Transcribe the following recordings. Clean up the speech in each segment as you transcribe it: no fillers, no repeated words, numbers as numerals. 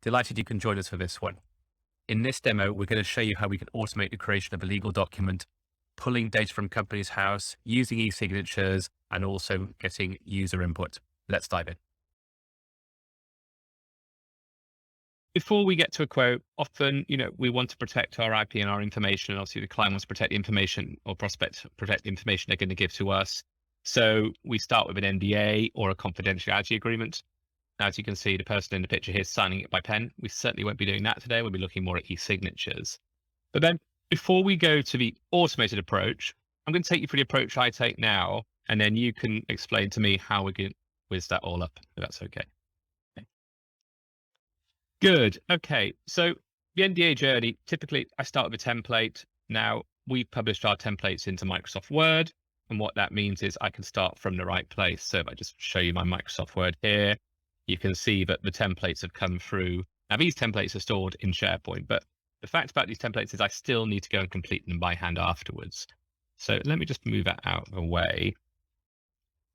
Delighted you can join us for this one. In this demo, we're going to show you how we can automate the creation of a legal document, pulling data from Companies House, using eSignatures, and also getting user input. Let's dive in. Before we get to a quote, often, we want to protect our IP and our information. Obviously, the client wants to protect the information or prospect protect the information they're going to give to us. So we start with an NDA or a confidentiality agreement. Now, as you can see, the person in the picture here is signing it by pen. We certainly won't be doing that today. We'll be looking more at eSignatures. But then before we go to the automated approach, I'm going to take you through the approach I take now, and then you can explain to me how we can whiz that all up, if that's okay. Good. Okay. So the NDA journey, typically I start with a template. Now we've published our templates into Microsoft Word. And what that means is I can start from the right place. So if I just show you my Microsoft Word here, you can see that the templates have come through. Now these templates are stored in SharePoint, but the fact about these templates is I still need to go and complete them by hand afterwards. So let me just move that out of the way.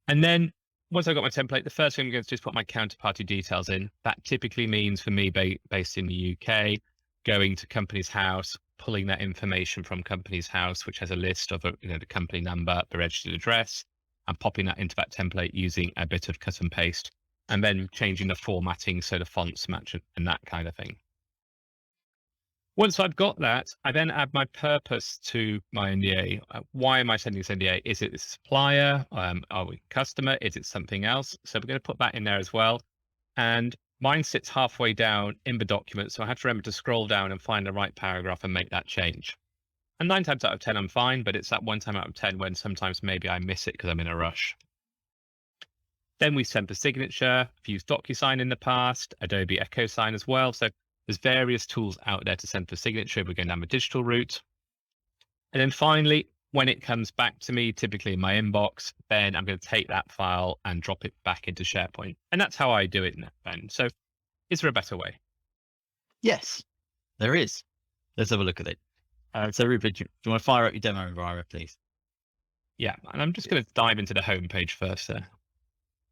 And then once I've got my template, the first thing I'm going to do is put my counterparty details in. That typically means for me, based in the UK, going to Companies House, pulling that information from Companies House, which has a list of the company number, the registered address, and popping that into that template using a bit of cut and paste, and then changing the formatting so the fonts match and that kind of thing. Once I've got that, I then add my purpose to my NDA. Why am I sending this NDA? Is it a supplier? Are we customer? Is it something else? So we're going to put that in there as well. And mine sits halfway down in the document. So I have to remember to scroll down and find the right paragraph and make that change. And 9 times out of 10, I'm fine, but it's that 1 time out of 10 when sometimes maybe I miss it because I'm in a rush. Then we send for signature. I've used DocuSign in the past, Adobe EchoSign as well. So there's various tools out there to send for signature. We're going down the digital route. And then finally, when it comes back to me, typically in my inbox, then I'm going to take that file and drop it back into SharePoint. And that's how I do it now, Ben. So is there a better way? Yes, there is. Let's have a look at it. So Rupert, do you want to fire up your demo environment, please? Yeah, and I'm just going to dive into the home page first.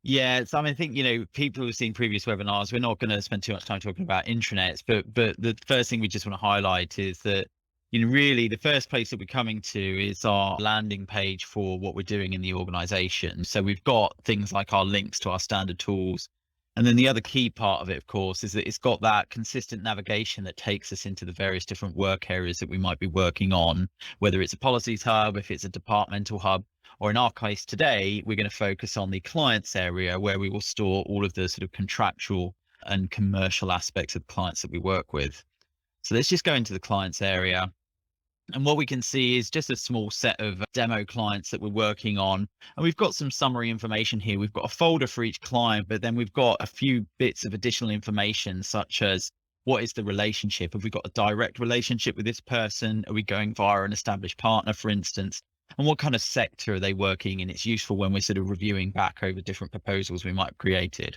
Yeah, so I think, people who've seen previous webinars, we're not going to spend too much time talking about intranets, but the first thing we just want to highlight is that, really the first place that we're coming to is our landing page for what we're doing in the organization. So we've got things like our links to our standard tools. And then the other key part of it, of course, is that it's got that consistent navigation that takes us into the various different work areas that we might be working on, whether it's a policies hub, if it's a departmental hub, or in our case today, we're going to focus on the clients area where we will store all of the sort of contractual and commercial aspects of clients that we work with. So let's just go into the clients area. And what we can see is just a small set of demo clients that we're working on. And we've got some summary information here. We've got a folder for each client, but then we've got a few bits of additional information, such as what is the relationship? Have we got a direct relationship with this person? Are we going via an established partner, for instance? And what kind of sector are they working in? It's useful when we're sort of reviewing back over different proposals we might have created.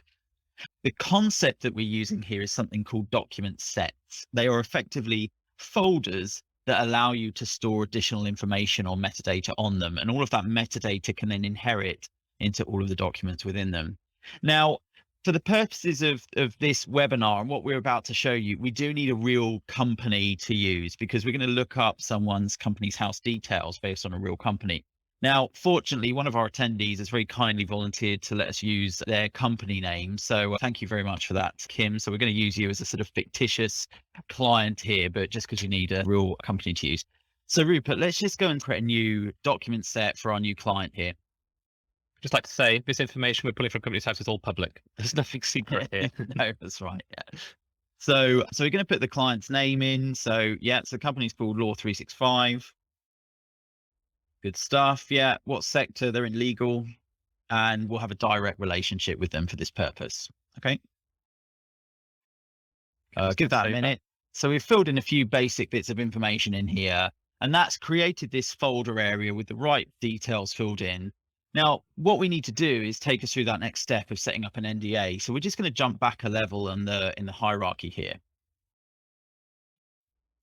The concept that we're using here is something called document sets. They are effectively folders that allow you to store additional information or metadata on them. And all of that metadata can then inherit into all of the documents within them. Now, for the purposes of this webinar and what we're about to show you, we do need a real company to use because we're going to look up someone's Companies House details based on a real company. Now, fortunately, one of our attendees has very kindly volunteered to let us use their company name. So thank you very much for that, Kim. So we're going to use you as a sort of fictitious client here, but just because you need a real company to use. So Rupert, let's just go and create a new document set for our new client here. Just like to say, this information we're pulling from Companies House is all public. There's nothing secret here. No, that's right. Yeah. So we're going to put the client's name in. So yeah, so the company's called Law 365. Good stuff. Yeah. What sector? They're in legal, and we'll have a direct relationship with them for this purpose. Okay. Give that a minute. So we've filled in a few basic bits of information in here, and that's created this folder area with the right details filled in. Now, what we need to do is take us through that next step of setting up an NDA. So we're just going to jump back a level in the hierarchy here.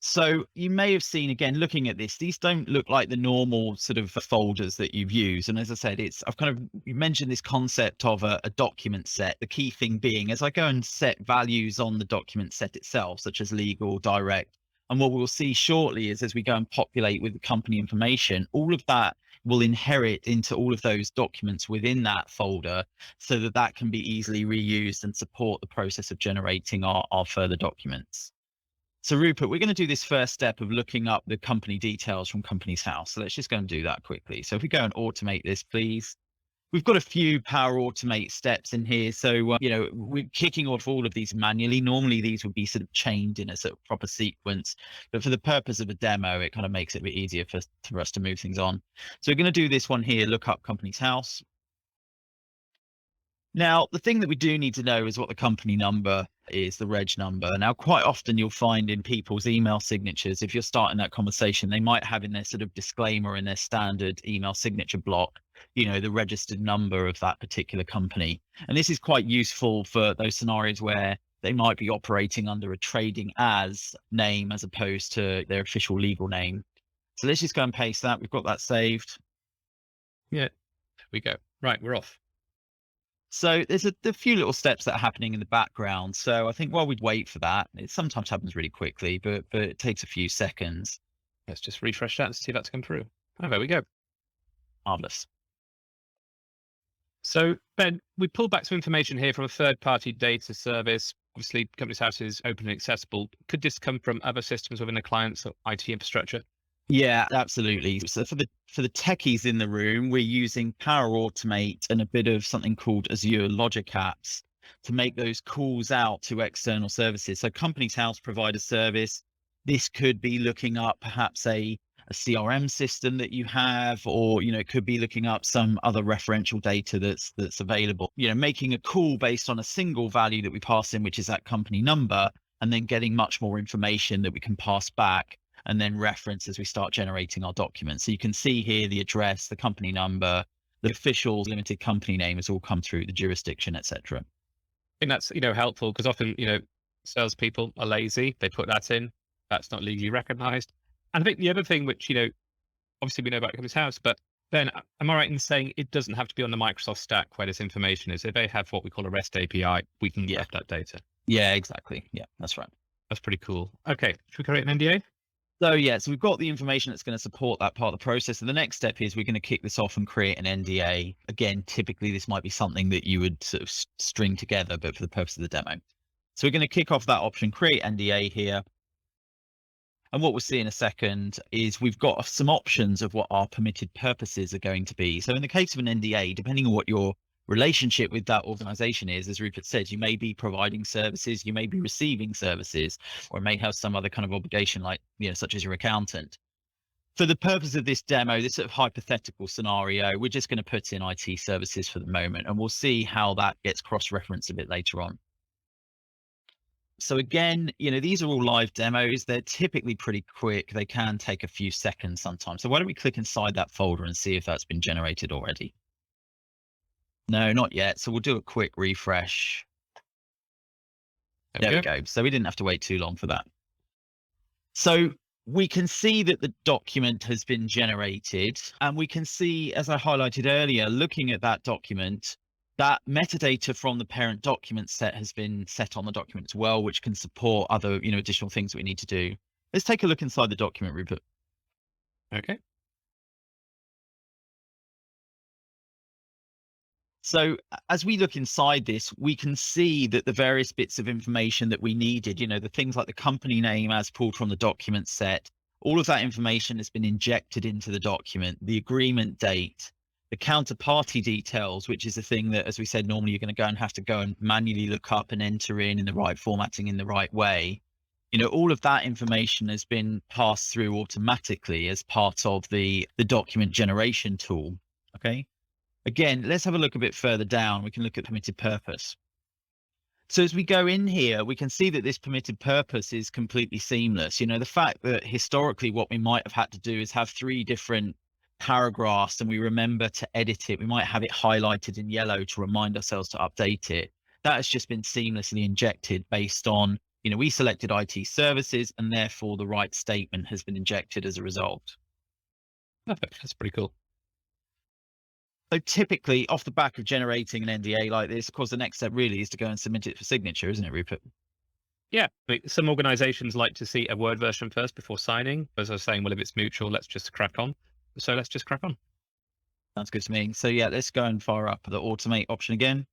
So you may have seen, again, looking at this, these don't look like the normal sort of folders that you've used. And as I said, you mentioned this concept of a document set. The key thing being, as I go and set values on the document set itself, such as legal, direct, and what we'll see shortly is as we go and populate with the company information, all of that will inherit into all of those documents within that folder so that that can be easily reused and support the process of generating our further documents. So Rupert, we're going to do this first step of looking up the company details from Company's House. So let's just go and do that quickly. So if we go and automate this, please. We've got a few Power Automate steps in here. So, we're kicking off all of these manually. Normally these would be sort of chained in a sort of proper sequence, but for the purpose of a demo, it kind of makes it a bit easier for us to move things on. So we're going to do this one here, look up Company's House. Now, the thing that we do need to know is what the company number is, the reg number. Now, quite often you'll find in people's email signatures, if you're starting that conversation, they might have in their sort of disclaimer in their standard email signature block, the registered number of that particular company. And this is quite useful for those scenarios where they might be operating under a trading as name as opposed to their official legal name. So let's just go and paste that. We've got that saved. Yeah, there we go. Right, we're off. So there's a few little steps that are happening in the background. So I think while we wait for that, it sometimes happens really quickly, but it takes a few seconds. Let's just refresh that and see if that's come through. Oh, there we go. Marvelous. So Ben, we pulled back some information here from a third-party data service. Obviously, Company's House is open and accessible. Could this come from other systems within the client's IT infrastructure? Yeah, absolutely. So for the techies in the room, we're using Power Automate and a bit of something called Azure Logic Apps to make those calls out to external services. So Company's House provide a service. This could be looking up perhaps a CRM system that you have, or it could be looking up some other referential data that's available. Making a call based on a single value that we pass in, which is that company number, and then getting much more information that we can pass back and then reference as we start generating our documents. So you can see here the address, the company number, the official limited company name has all come through, the jurisdiction, etc. I think that's helpful because often salespeople are lazy. They put that in. That's not legally recognized. And I think the other thing, which obviously we know about Company's House, but then am I right in saying it doesn't have to be on the Microsoft stack where this information is? If they have what we call a REST API, we can get that data. Yeah, exactly. Yeah, that's right. That's pretty cool. Okay, should we create an NDA? So we've got the information that's going to support that part of the process. And the next step is we're going to kick this off and create an NDA. Again, typically this might be something that you would sort of string together, but for the purpose of the demo. So we're going to kick off that option, create NDA here. And what we'll see in a second is we've got some options of what our permitted purposes are going to be. So in the case of an NDA, depending on what your relationship with that organization is, as Rupert said, you may be providing services, you may be receiving services, or may have some other kind of obligation like, such as your accountant. For the purpose of this demo, this sort of hypothetical scenario, we're just going to put in IT services for the moment, and we'll see how that gets cross-referenced a bit later on. So again, these are all live demos. They're typically pretty quick. They can take a few seconds sometimes. So why don't we click inside that folder and see if that's been generated already? No, not yet. So we'll do a quick refresh. There we go. So we didn't have to wait too long for that. So we can see that the document has been generated, and we can see, as I highlighted earlier, looking at that document, that metadata from the parent document set has been set on the document as well, which can support other, additional things that we need to do. Let's take a look inside the document, Rupert. Okay. So as we look inside this, we can see that the various bits of information that we needed, the things like the company name as pulled from the document set, all of that information has been injected into the document, the agreement date, the counterparty details, which is the thing that, as we said, normally you're going to have to go and manually look up and enter in the right formatting in the right way. All of that information has been passed through automatically as part of the document generation tool. Okay. Again, let's have a look a bit further down. We can look at permitted purpose. So as we go in here, we can see that this permitted purpose is completely seamless. The fact that historically what we might have had to do is have 3 different paragraphs and we remember to edit it. We might have it highlighted in yellow to remind ourselves to update it. That has just been seamlessly injected based on we selected IT services, and therefore the right statement has been injected as a result. Perfect. That's pretty cool. So typically, off the back of generating an NDA like this, of course, the next step really is to go and submit it for signature, isn't it, Rupert? Yeah, I mean, some organizations like to see a Word version first before signing. As I was saying, well, if it's mutual, let's just crack on. So let's just crack on. Sounds good to me. So yeah, let's go and fire up the automate option again.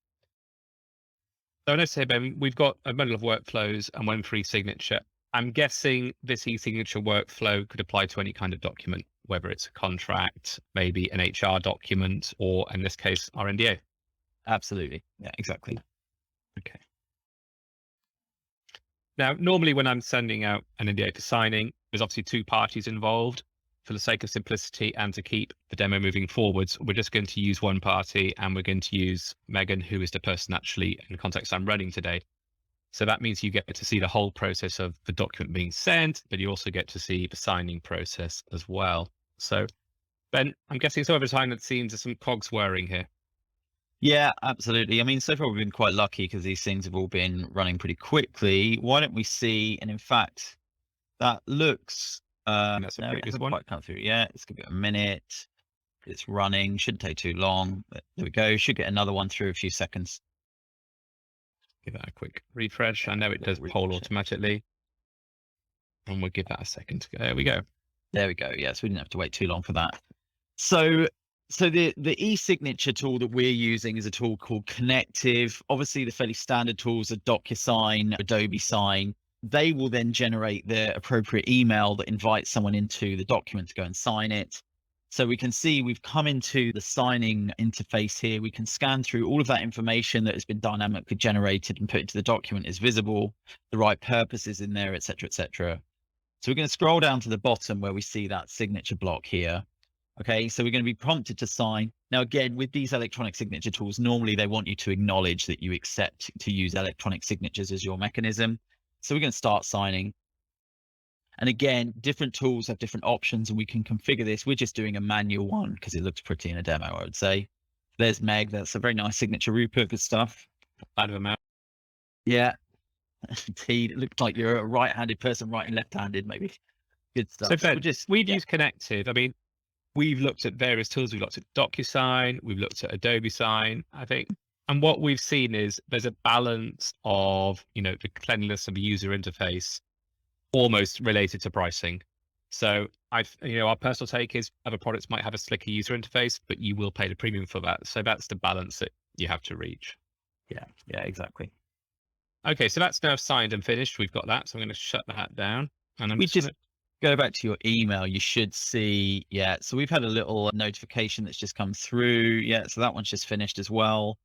So let's say, Ben, we've got a bundle of workflows and one for eSignature. I'm guessing this eSignature workflow could apply to any kind of document, whether it's a contract, maybe an HR document, or in this case, our NDA. Absolutely. Yeah, exactly. Okay. Now, normally when I'm sending out an NDA for signing, there's obviously two parties involved. For the sake of simplicity and to keep the demo moving forwards, we're just going to use one party, and we're going to use Megan, who is the person actually in the context I'm running today. So that means you get to see the whole process of the document being sent, but you also get to see the signing process as well. So, Ben, I'm guessing some of the time it seems there's some cogs whirring here. Yeah, absolutely. I mean, so far we've been quite lucky because these things have all been running pretty quickly. Why don't we see? And in fact, that looks That's a no, it previous hasn't one. quite come through yet. It's gonna be a minute. It's running. Shouldn't take too long. But there we go. Should get another one through a few seconds. Give that a quick refresh. I know it does poll automatically. And we'll give that a second to go. There we go. There we go. Yes, we didn't have to wait too long for that. So the eSignature tool that we're using is a tool called Connective. Obviously, the fairly standard tools are DocuSign, Adobe Sign. They will then generate the appropriate email that invites someone into the document to go and sign it. So we can see we've come into the signing interface here. We can scan through all of that information that has been dynamically generated and put into the document is visible, the right purpose is in there, et cetera, et cetera. So we're going to scroll down to the bottom where we see that signature block here. Okay, so we're going to be prompted to sign. Now, again, with these electronic signature tools, normally they want you to acknowledge that you accept to use electronic signatures as your mechanism. So we're going to start signing. And again, different tools have different options, and we can configure this. We're just doing a manual one because it looks pretty in a demo, I would say. There's Meg. That's a very nice signature, Rupert. Good stuff. Out of a mouth. Yeah, indeed. It looks like you're a right-handed person, writing left-handed, maybe. Good stuff. So, Ben, we've yeah. used Connective. I mean, we've looked at various tools. We've looked at DocuSign. We've looked at Adobe Sign, I think. And what we've seen is there's a balance of, the cleanliness of the user interface almost related to pricing. So our personal take is other products might have a slicker user interface, but you will pay the premium for that. So that's the balance that you have to reach. Yeah, exactly. Okay, so that's now signed and finished. We've got that. So I'm going to shut that down. And We just go back to your email. You should see, so we've had a little notification that's just come through. Yeah, so that one's just finished as well.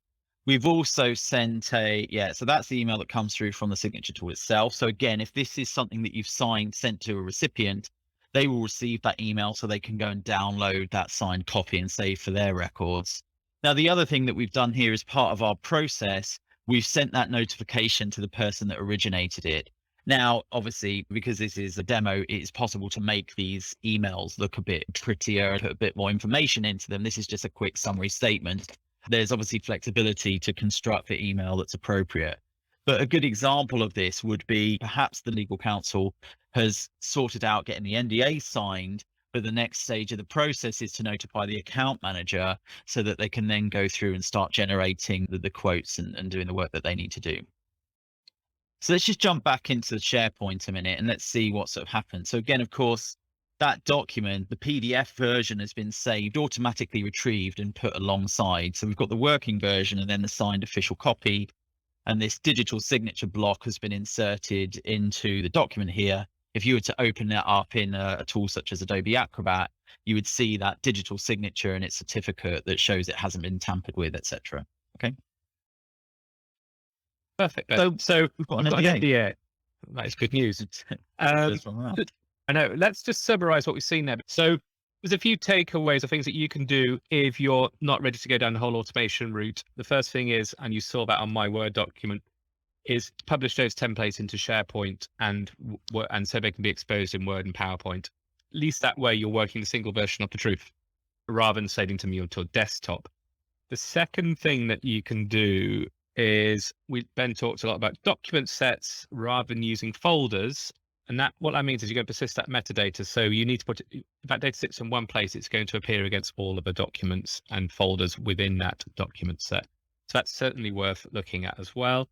We've also sent so that's the email that comes through from the signature tool itself. So again, if this is something that you've sent to a recipient, they will receive that email so they can go and download that signed copy and save for their records. Now, the other thing that we've done here as part of our process, we've sent that notification to the person that originated it. Now, obviously, because this is a demo, it's possible to make these emails look a bit prettier, put a bit more information into them. This is just a quick summary statement. There's obviously flexibility to construct the email that's appropriate. But a good example of this would be perhaps the legal counsel has sorted out getting the NDA signed, but the next stage of the process is to notify the account manager so that they can then go through and start generating the quotes and doing the work that they need to do. So let's just jump back into the SharePoint a minute and let's see what sort of happened. So again, of course, that document, the PDF version has been saved, automatically retrieved and put alongside. So we've got the working version and then the signed official copy. And this digital signature block has been inserted into the document here. If you were to open that up in a tool such as Adobe Acrobat, you would see that digital signature and its certificate that shows it hasn't been tampered with, etc. Okay. Perfect. So we've got an NDA. That is good news. I know. Let's just summarize what we've seen there. So there's a few takeaways of things that you can do if you're not ready to go down the whole automation route. The first thing is, and you saw that on my Word document, is publish those templates into SharePoint and so they can be exposed in Word and PowerPoint. At least that way you're working a single version of the truth rather than saving to me onto a desktop. The second thing that you can do is Ben talked a lot about document sets rather than using folders. And what that means is you're going to persist that metadata. So you need to put if that data sits in one place, it's going to appear against all of the documents and folders within that document set. So that's certainly worth looking at as well.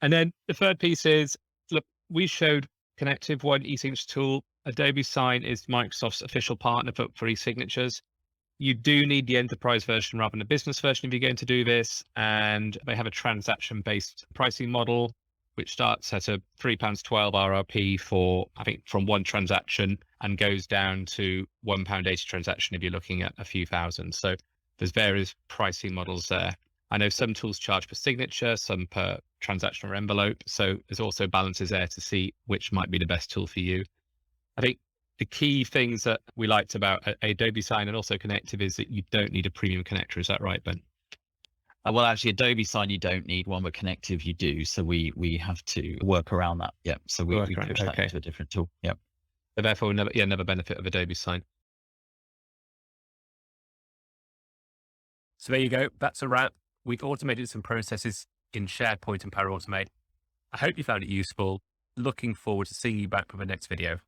And then the third piece is, look, we showed Connective, one eSignature tool. Adobe Sign is Microsoft's official partner for eSignatures. You do need the enterprise version rather than the business version if you're going to do this. And they have a transaction-based pricing model, which starts at a £3.12 RRP for, I think, from one transaction and goes down to £1.80 transaction if you're looking at a few thousand. So there's various pricing models there. I know some tools charge per signature, some per transaction or envelope. So there's also balances there to see which might be the best tool for you. I think the key things that we liked about Adobe Sign and also Connective is that you don't need a premium connector. Is that right, Ben? Well, actually, Adobe Sign you don't need one, but Connective you do. So we have to work around that. Yeah. So we push that into a different tool. Yep. So therefore, never benefit of Adobe Sign. So there you go. That's a wrap. We've automated some processes in SharePoint and Power Automate. I hope you found it useful. Looking forward to seeing you back for the next video.